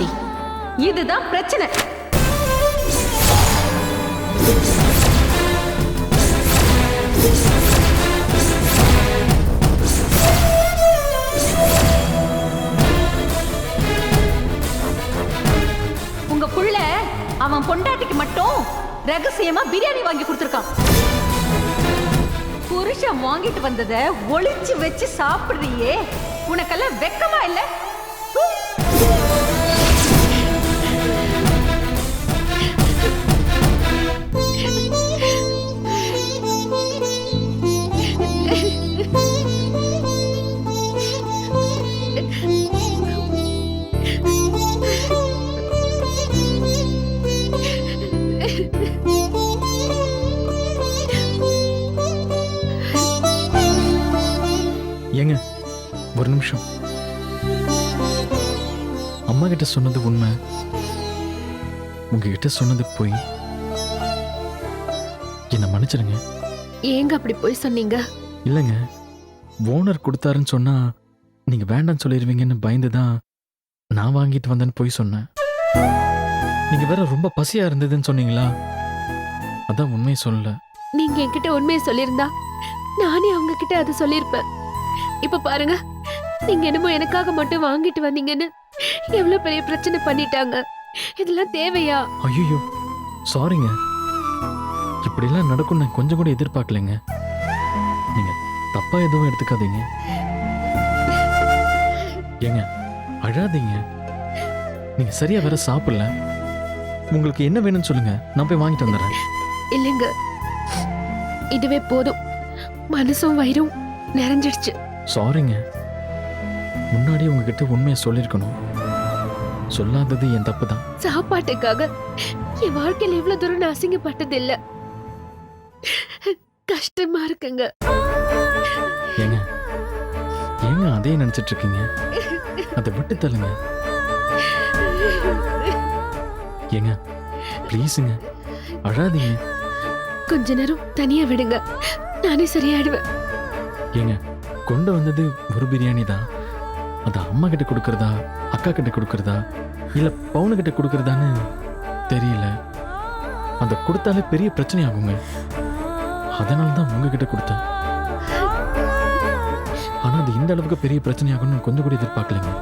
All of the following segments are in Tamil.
சாந்தி, இதுதான் பிரச்சனை. உங்க புள்ள அவன் பொண்டாட்டிக்கு மட்டும் ரகசியமா பிரியாணி வாங்கி கொடுத்துருக்கான். புருஷன் வாங்கிட்டு வந்தத ஒளிச்சு வச்சு சாப்பிடுறியே, உனக்கெல்லாம் வெக்கமா இல்ல? ஏங்க ஒரு நிமிஷம். அம்மா கிட்ட சொன்னது உண்மை, உங்ககிட்ட சொன்னது போய். என்ன மன்னிச்சிருங்க. ஏங்க அப்படி போய் சொன்னீங்க? இல்லைங்க, ஓனர் கொடுத்தாருன்னு சொன்னா நீங்க வேண்டாம்னு சொல்லிடுவீங்கன்னு பயந்துதான் நான் வாங்கிட்டு வந்தேன்னு போய் சொன்னேன். நீங்க வேற ரொம்ப பசியா இருந்ததுன்னு சொன்னீங்களா, அதான் உண்மையை சொல்லல. நீங்க என்கிட்ட உண்மையை சொல்லியிருந்தா நானே அவங்க கிட்ட அதை சொல்லியிருப்பேன். இப்ப பாருங்க, நீங்க என்னமோ எனக்காக மட்டும் வாங்கிட்டு வந்தீங்கன்னு எவ்வளவு பெரிய பிரச்சனை பண்ணிட்டாங்க. இதெல்லாம் தேவையா? ஐயோ சாரிங்க, இப்படிலாம் நடக்கும் நான் கொஞ்சம் கூட எதிர்பார்க்கலைங்க. நீங்க தப்பா எதுவும் எடுத்துக்காதீங்க. ஏங்க அழாதீங்க, நீங்க சரியா வேற சாப்பிடல. உங்களுக்கு என்ன வேணும்னு சொல்லுங்க, நான் போய் வாங்கிட்டு வந்துடுறேன். இல்லைங்க, இதுவே போதும். மனசும் வயிறும் நிறைஞ்சிடுச்சு. சாரிங்க, முன்னாடி உங்ககிட்ட உண்மையை சொல்லிருக்கணும். சொல்லாதது என் தப்பு தான். சாப்பாட்டுக்காக என் வாழ்க்கையில இவ்வளவு தூரம் நான் அசிங்கப்பட்டது இல்ல. கஷ்டமா இருக்குங்க. ஏங்க ஏங்க அதே நினைச்சிட்டு இருக்கீங்க? அதை விட்டு தள்ளுங்க. ஏங்க ப்ளீஸுங்க, அழாதீங்க. கொஞ்ச நேரம் தனியா விடுங்க, நானே சரியாயிடுவேன். ஏங்க கொண்டு வந்தது ஒரு பிரியாணி தான். அது அம்மா கிட்ட கொடுக்கறதா, அக்கா கிட்ட கொடுக்கறதா, இல்ல பவுனு கிட்ட கொடுக்கறதான்னு தெரியல. அதை கொடுத்தாலே பெரிய பிரச்சனை ஆகுங்க. அதனால தான் உங்ககிட்ட கொடுத்தேன். ஆனா அது இந்த அளவுக்கு பெரிய பிரச்சனை ஆகும்னு கொஞ்சம் கூட எதிர்பார்க்கலைங்க.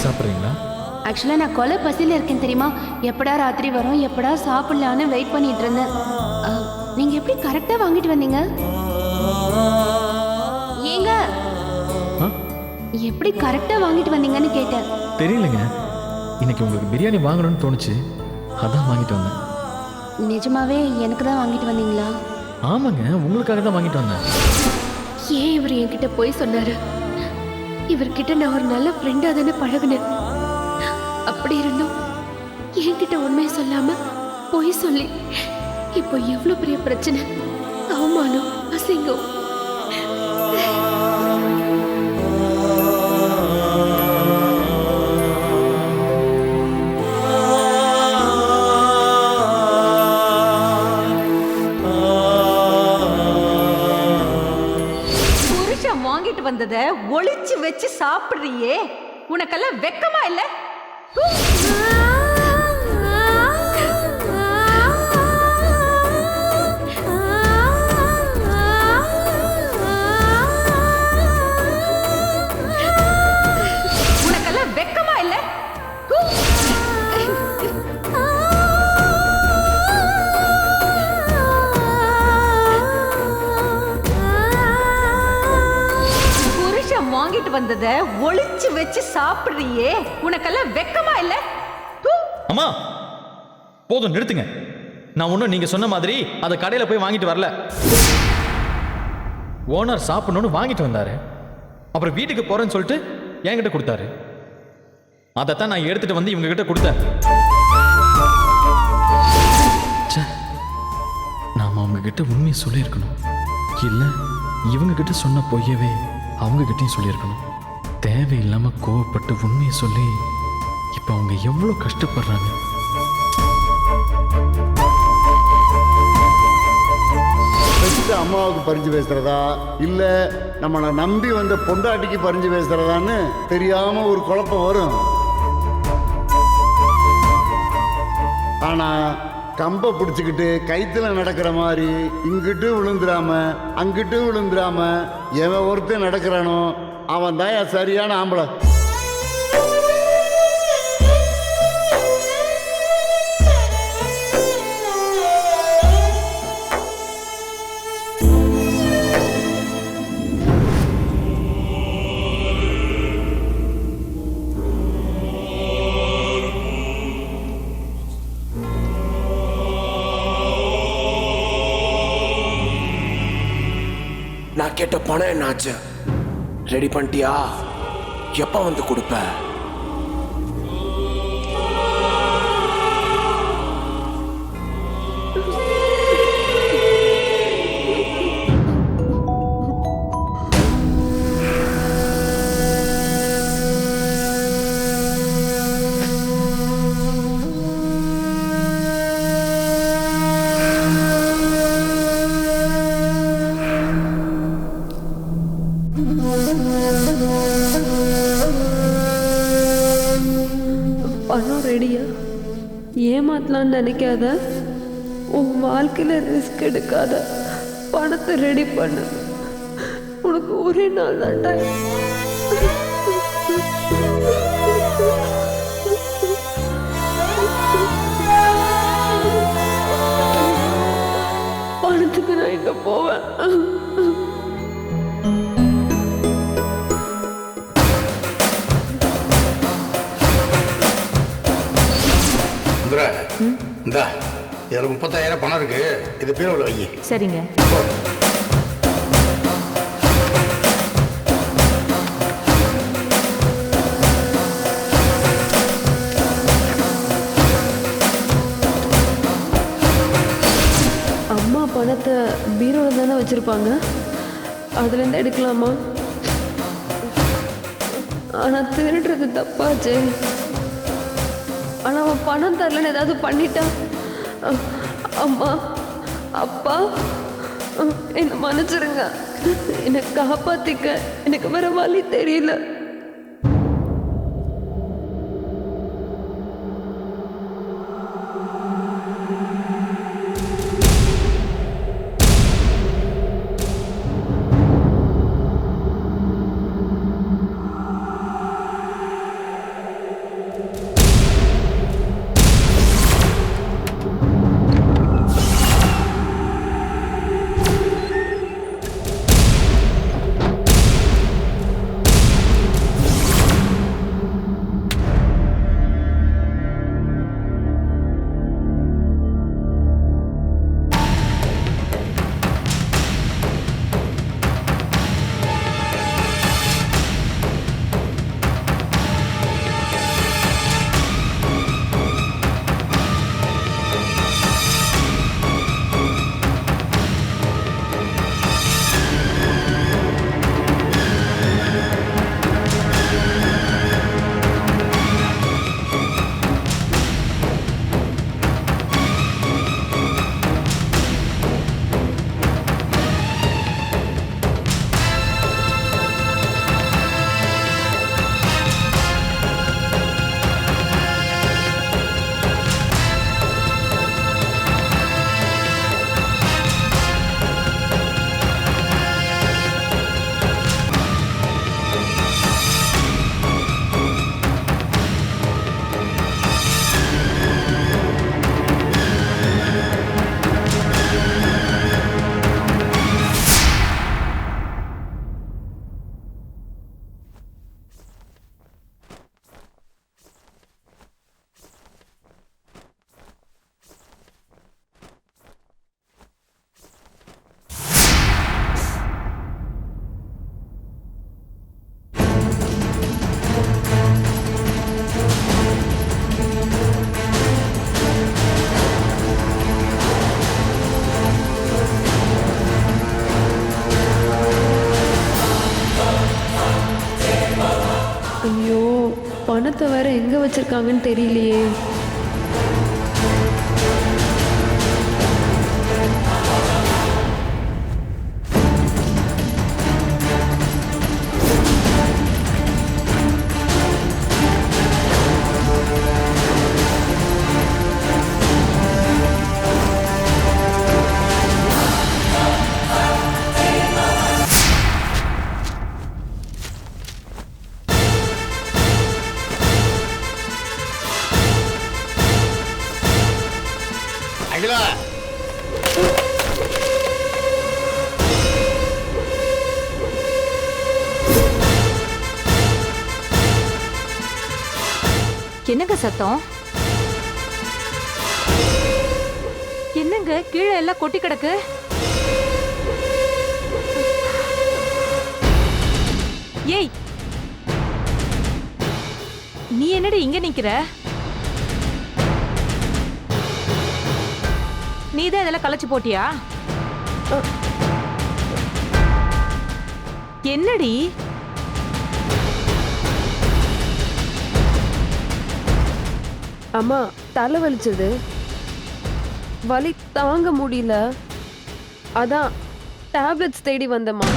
சாப்பிட்றீங்களா? ஆக்சுவலாக நான் கொலை பசியில் இருக்கேன் தெரியுமா. எப்படா ராத்திரி வரும், எப்படா சாப்பிடலான்னு வெயிட் பண்ணிட்டு இருந்தேன். நீங்கள் எப்படி கரெக்டாக வாங்கிட்டு வந்தீங்க? ஏங்க எப்படி கரெக்டாக வாங்கிட்டு வந்தீங்கன்னு கேட்டேன். தெரியலங்க, இன்னைக்கு உங்களுக்கு பிரியாணி வாங்கணும்னு தோணுச்சு, அதான் வாங்கிட்டு வந்தேன். நிஜமாவே எனக்கு தான் வாங்கிட்டு வந்தீங்களா? ஆமாங்க, உங்களுக்காக தான் வாங்கிட்டு வந்தேன். ஏன் இவர் என்கிட்ட போய் சொன்னாரு? இவர்கிட்ட நான் ஒரு நல்ல ஃப்ரெண்டா தானே பழகுனேன். அப்படி இருந்தும் என்கிட்ட உண்மையை சொல்லாம போய் சொல்லி இப்போ எவ்வளவு பெரிய பிரச்சனை, அவமானம், அசிங்கம். புருஷன் வாங்கிட்டு வந்தத ஒளிச்சு வச்சு சாப்பிடுறியே, உனக்கெல்லாம் வெக்கமா இல்ல? உனக்கெல்லாம் வெக்கமா இல்ல? வந்ததை ஒளிச்சு வச்சு சாப்பிடுறியே உனக்கெல்லாம் வெக்கமா இல்ல? தூ. அம்மா போதும் நிறுத்துங்க. நான் ஒன்றும் நீங்க சொன்ன மாதிரி அதை கடையில போய் வாங்கிட்டு வரல. ஓனர் சாப்பிடணும்னு வாங்கிட்டு வந்தாரு. அப்புறம் வீட்டுக்கு போறேன்னு சொல்லிட்டு என்கிட்ட கொடுத்தாரு. அதைத்தான் நான் எடுத்துட்டு வந்து இவங்க கிட்ட கொடுத்தேன். ச்சே, நாம அவங்க கிட்ட உண்மையை சொல்லியிருக்கணும். இல்ல இவங்க கிட்ட சொன்ன பொய்யவே அவங்க கிட்டயும் சொல்லியிருக்கணும். தேவையில்லாம கோவப்பட்டு உண்மையை சொல்லி இப்ப அவங்க எவ்வளவு கஷ்டப்படுறாங்க. அம்மாவுக்கு பறிஞ்சு பேசுறதா இல்ல நம்மளை நம்பி வந்த பொண்டாட்டிக்கு பறிஞ்சு பேசுறதான்னு தெரியாம ஒரு குழப்பம் வரும். ஆனா கம்பை பிடிச்சிக்கிட்டு கைத்துல நடக்கிற மாதிரி இங்கிட்டு விழுந்துடாம அங்கிட்டு விழுந்துடாம எவன் ஒருத்தன் நடக்கிறானோ அவன் தான் சரியான ஆம்பளை. நான் கேட்ட பணம் என்னாச்சு? ரெடி பண்ணிட்டியா? எப்ப வந்து கொடுப்ப? பணம் ரெடியா? ஏமாத்தலான்னு நினைக்காத. உன் வாழ்க்கையில ரிஸ்க் எடுக்காத. பணத்தை ரெடி பண்ணு. உனக்கு ஒரே நாள் தான் டைம். பணத்துக்கு நான் எங்க போவேன்? இந்தா இதில் 35,000 பணம் இருக்கு. இது பீரோவில் வை. சரிங்க. அம்மா பணத்தை பீரோவில் தானே வச்சிருப்பாங்க. அதுலேருந்து எடுக்கலாமா? ஆனால் திருடுறது தப்பாச்சே. ஆனால் அவன் பணம் தரலன்னு ஏதாவது பண்ணிட்டான். அம்மா அப்பா என்னை மன்னிச்சிருங்க. என்னை காப்பாத்திக்க எனக்கு வேற வழி தெரியல. பணத்தை வேற எங்க வச்சிருக்காங்கன்னு தெரியலையே. அகிலா, என்னங்க சத்தம்? என்னங்க கீழே எல்லாம் கொட்டி கிடக்கு? ஏய், நீ என்னடி இங்க நிக்கிற? நீதான் இதெல்லாம் கலைச்சு போட்டியா? என்னடி? அம்மா, தலை வலிச்சது, வலி தாங்க முடியல, அதான் டேப்லெட்ஸ் தேடி வந்தம்மா.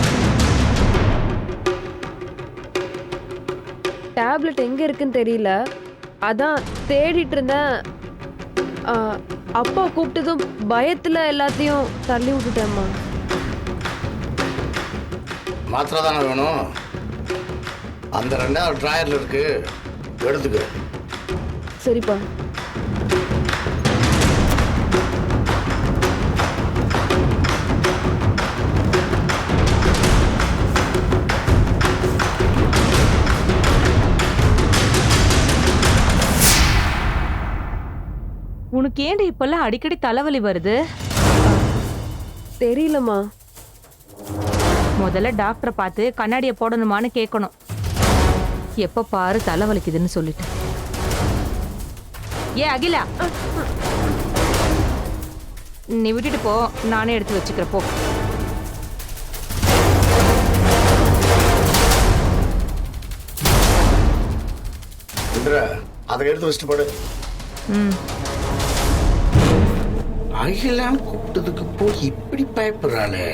டேப்லெட் எங்க இருக்குன்னு தெரியல, அதான் தேடிட்டு இருந்தேன். அப்பா கூப்பிட்டதும் பயத்துல எல்லாத்தையும் தள்ளி விட்டுட்டேம்மா. மாத்திரை தானே வேணும்? அந்த 2வது ட்ராயரில் இருக்கு, எடுத்துக்க. சரிப்பா. உனக்கு ஏண்டி இப்பெல்லாம் அடிக்கடி தலைவலி வருது? தெரியலம்மா. முதல்ல டாக்டரை பார்த்து கண்ணாடியை போடணுமான்னு கேட்கணும். எப்ப பாரு தலைவலிக்குதுன்னு சொல்லிட்டு. ஏ அகிலா, நீ விட்டுட்டு போ, நானே எடுத்து வச்சுக்கிறேன் போ. இந்திரா, அதை எடுத்து வச்சுட்டு போடு. ம், அகிலாம் கூப்பிட்டதுக்கு போய் இப்படி பயப்படுறாளே.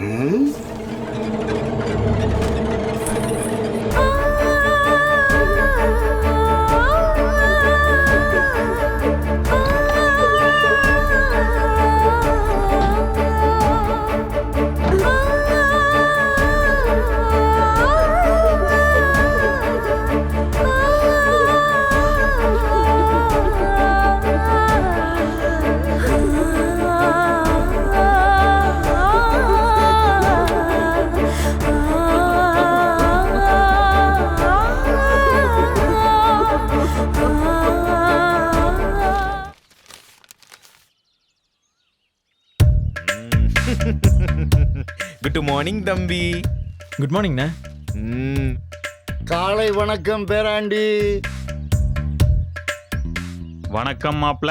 ம்? குட் மார்னிங் தம்பி. குட் மார்னிங்ண்ணே. காலை வணக்கம் பேராண்டி. வணக்கம் மாப்ள.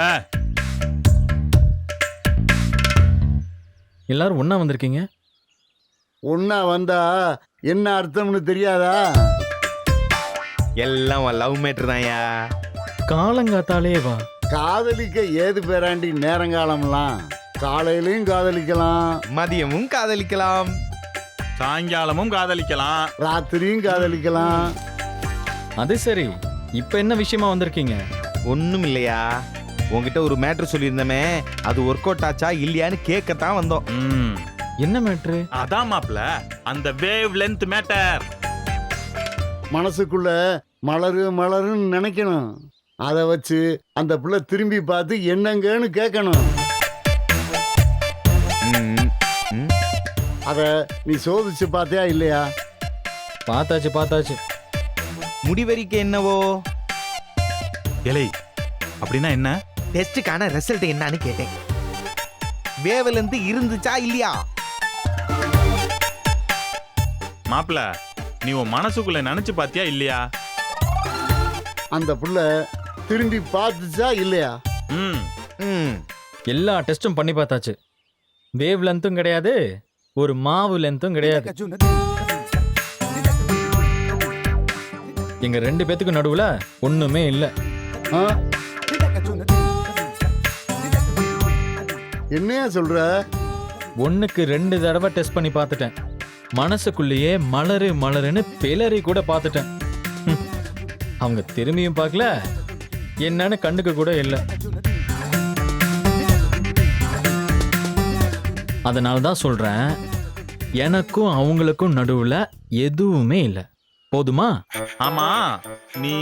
எல்லாரும் ஒண்ணா வந்திருக்கீங்க. ஒன்னா வந்தா என்ன அர்த்தம்னு தெரியாதா? எல்லாம் லவ் மேட்டர் தான்யா. காலங்காத்தாலே வா. காதலிக்க ஏது பேராண்டி நேரங்காலம்லாம்? காலையிலையும் காதலிக்கலாம், மதியமும் காதலிக்கலாம், சாயங்காலமும் காதலிக்கலாம், ராத்திரியும் காதலிக்கலாம். அது சரி, இப்ப என்ன விஷயமா வந்திருக்கீங்க? ஒண்ணும் இல்லையா, உங்ககிட்ட ஒரு மேட்ரு சொல்லியிருந்தமே, அது ஒர்க் அவுட் ஆச்சா இல்லையான்னு கேட்கத்தான் வந்தோம். என்ன மேட்ரு? அதான் மாப்ள, அந்த வேவ் லென்த் மேட்டர். மனசுக்குள்ள மலரு மலருன்னு நினைக்கணும். அதை வச்சு அந்த பிள்ளை திரும்பி பார்த்து என்னங்கன்னு கேட்கணும். அத நீ சோதிச்சு பார்த்தியா இல்லையா? பார்த்தாச்சு பார்த்தாச்சு. முடிவெறிக்க என்னவோ? எலை அப்படின்னா என்ன? டெஸ்டுக்கான ரிசல்ட் என்னன்னு கேட்டேன். வேவ்ல இருந்து இருந்துச்சா இல்லையா? மாப்ள, நீ உன் மனசுக்குள்ள நினைச்சு பாத்தியா இல்லையா? அந்த புள்ள திரும்பி பார்த்துச்சா இல்லையா? எல்லா டெஸ்டும் பண்ணி பார்த்தாச்சு. வேவ் லென்த்தும் கிடையாது, ஒரு மாவு லென்த்தும் கிடையாது. எங்க 2 பேத்துக்கு நடுவுல ஒண்ணுமே இல்ல. ஆ? என்னையா சொல்ற? ஒண்ணுக்கு 2 தடவை டெஸ்ட் பண்ணி பார்த்துட்டேன். மனசுக்குள்ளேயே மலரு மலருன்னு பிளறி கூட பார்த்துட்டேன். அவங்க திரும்பியும் பார்க்கல, என்னன்னு கண்டுக்க கூட இல்லை. அதனால தான் சொல்றேன், எனக்கும் அவங்களுக்கும் நடுவுல எதுவுமே இல்லை. போதுமா? ஆமா, நீ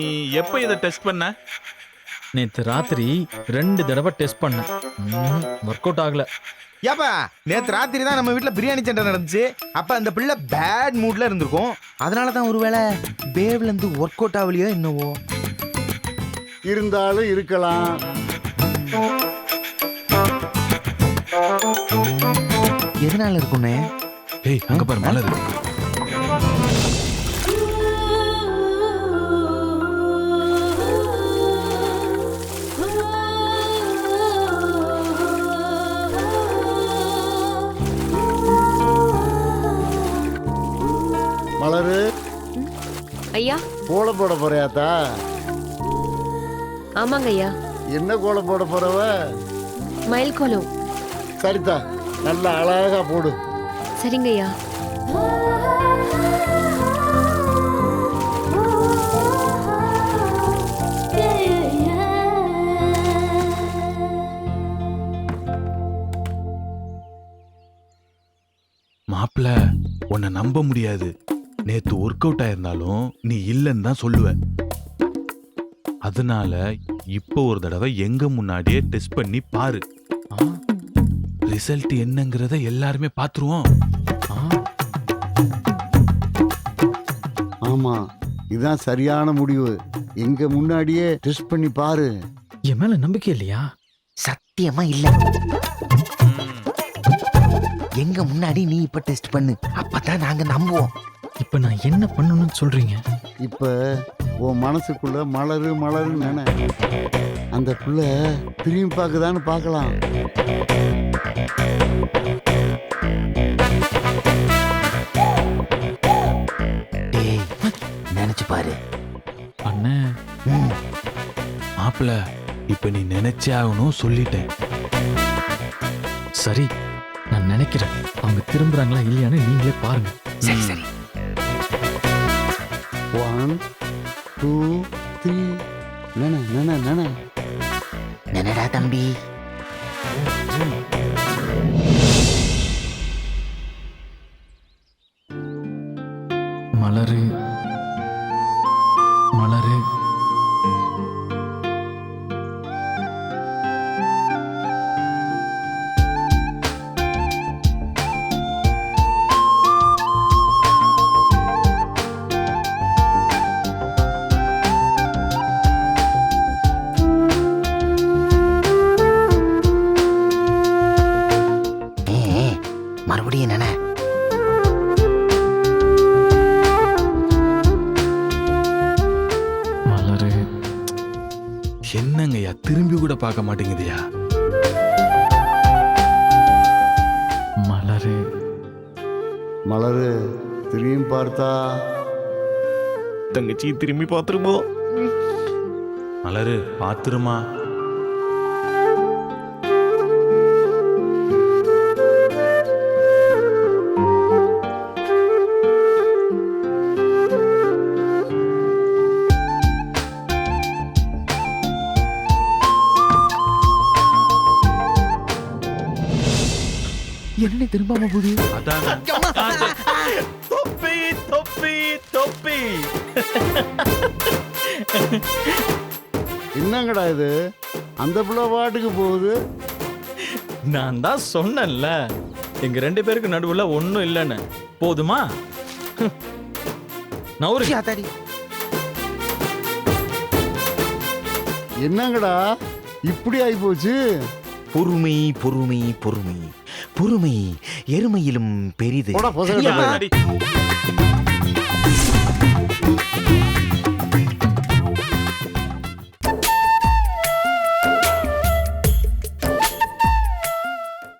எப்ப இதை டெஸ்ட் பண்ண? நேத்து ராத்திரி 2 தடவை டெஸ்ட் பண்ணேன். ஒர்க் அவுட் ஆகல. ஏப்பா நேத்து ராத்திரி தான் நம்ம வீட்டில் பிரியாணி சண்டை நடந்துச்சு. அப்ப அந்த பிள்ளை பேட் மூட்ல இருந்திருக்கும். அதனால தான் ஒருவேளை பேவ்ல இருந்து ஒர்க் அவுட் ஆகலையோ என்னவோ. இருந்தாலும் இருக்கலாம். எதனால இருக்கும்னே? ஏய் அங்க பாரு மலர். மலரு, ஐயா. கோலம் போட போறியாத்தா? ஆமாங்க ஐயா. என்ன கோலம் போட போறவ? மயில் கோலம். சரிதா, நல்லா அழகா போடு. சரிங்க ஐயா. மாப்பிள, உன்னை நம்ப முடியாது. நேத்து ஒர்க் அவுட் ஆயிருந்தாலும் நீ இல்லைன்னு தான் சொல்லுவ. அதனால இப்போ ஒரு தடவை எங்க முன்னாடியே டெஸ்ட் பண்ணி பாரு. ரிசல்ட் என்னங்கிறத எல்லாருமே பாத்துருவோம். ஆமா, இதுதான் சரியான முடிவு. எங்க முன்னாடியே டெஸ்ட் பண்ணி பாரு. என் மேல நம்பிக்கை இல்லையா? சத்தியமா இல்ல. எங்க முன்னாடி நீ இப்ப டெஸ்ட் பண்ணு, அப்பதான் நாங்க நம்புவோம். இப்ப நான் என்ன பண்ணணும்னு சொல்றீங்க? இப்ப உன் மனசுக்குள்ள மலரு மலருன்னு நினை. அந்த புள்ள திரும்பி பார்க்குதான்னு பார்க்கலாம். டேய், நினைச்சு பாரு. அண்ணே, மாப்பிள, இப்ப நீ நினைச்சே ஆகணும் சொல்லிட்டேன். சரி, நான் நினைக்கிறேன். அவங்க திரும்புறாங்களா இல்லையான்னு நீங்களே பாருங்க. சரி சரி. 1 2 3 நன நன நன. என்னடா தம்பி? மலரு மலரு. மறுபடியும் என்ன? மலரு. என்னங்கய்யா திரும்பி கூட பார்க்க மாட்டேங்குதியா? மலரு மலரு திரும்பி பார்த்தா தங்கச்சி திரும்பி பார்த்துருமோ? மலரு பாத்துருமா? என்ன திரும்பாம போகுது? அதான் தொப்பி தொப்பி தொப்பி. என்னங்கடா இது? அந்த புள்ள பாட்டுக்கு போகுது. நான் தான் சொன்னேன்ல, எங்க 2 பேருக்கு நடுவுல ஒண்ணும் இல்லைன்னு. போதுமா? நவுரு. அதாடி. என்னங்கடா இப்படி ஆகி போச்சு? பொறுமை பொறுமை பொறுமை பொறுமை எருமையிலும் பெரிது. போடா, பொசகட்டை. அடி.